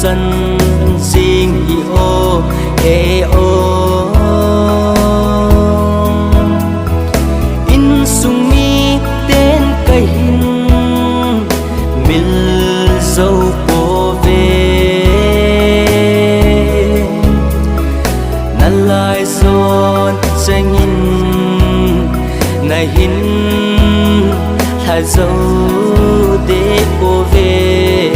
dân riêng hi ô ê ô in sung mi tên cây hin mil dâu cô về nan lai zon danh in này hin lại dâu để cô về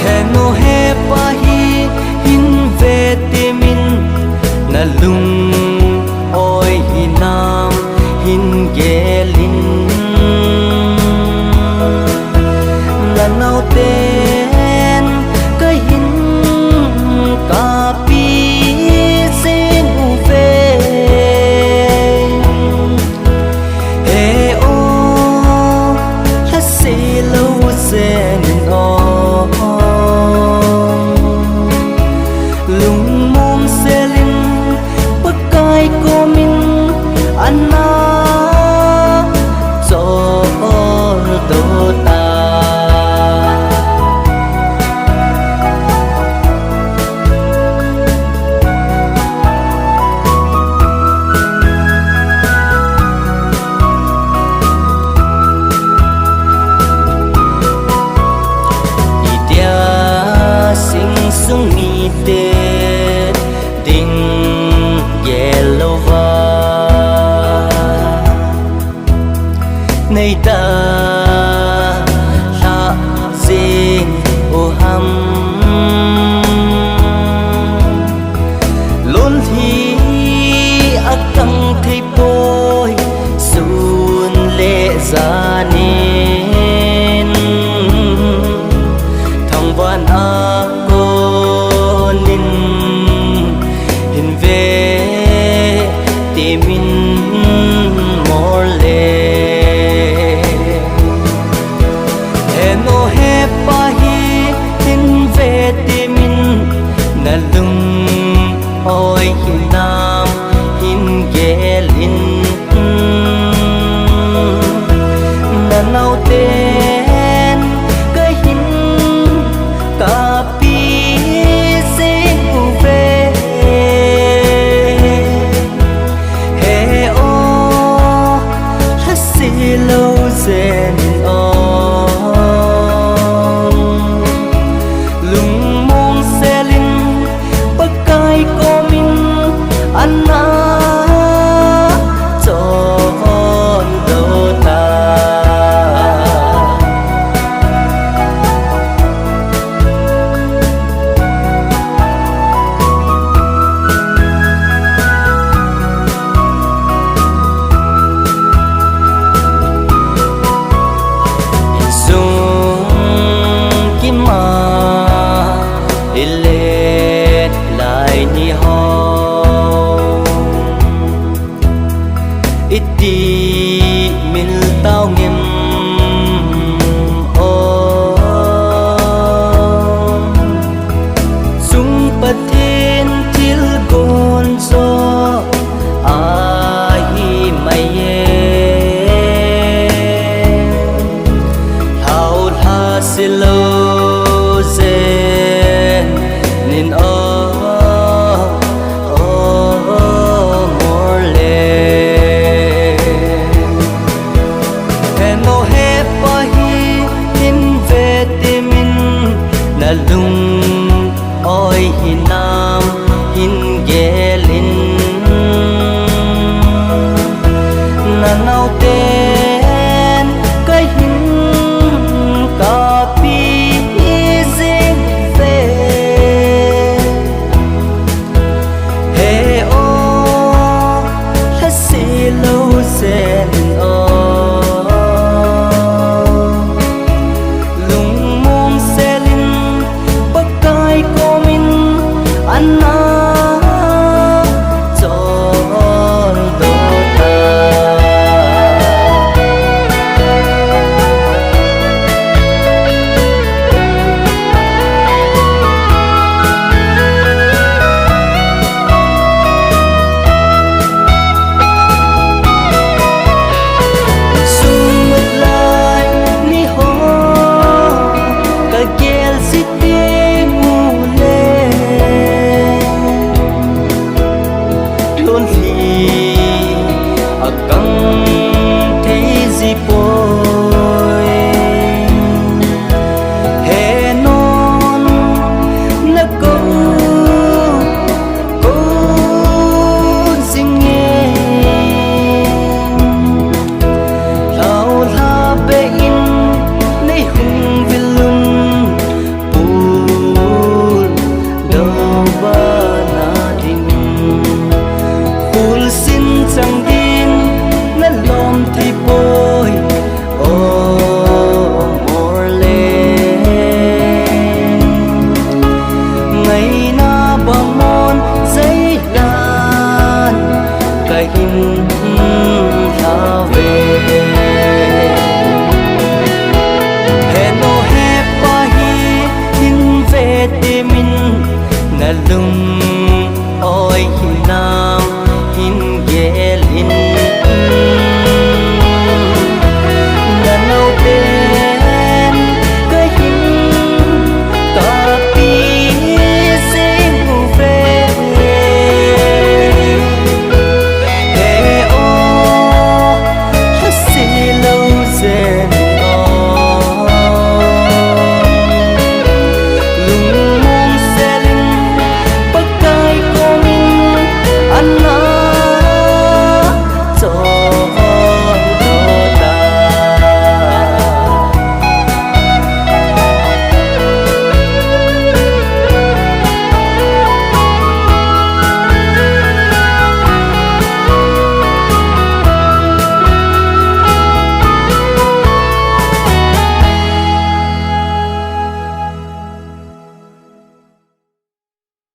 heno he pa hi hin về tim min na lung oi hi nam hin ge lin na nau ten cái hin ca pi sin u về he o ha si lâu sen o lung mong se lin pakai ko min anna cho do ta idia sing sung mi te ding yellow này ta la riêng ô hầm luôn thì ác căng thấy bôi xuân lệ ra nên thằng văn a cô nín hình về tìm mình mor lệ heno he pa hi hin ve ti min na lung oi hi nam hin ge lin na nau ten cái hin ta pi se u ve he o ha si lâu zen o lung mong se lin pakai ko min anna cho do ta let lại ni ho ít đi mình tao nghiêm ô sung bát thiên til gon so ai mai ye thao tha sil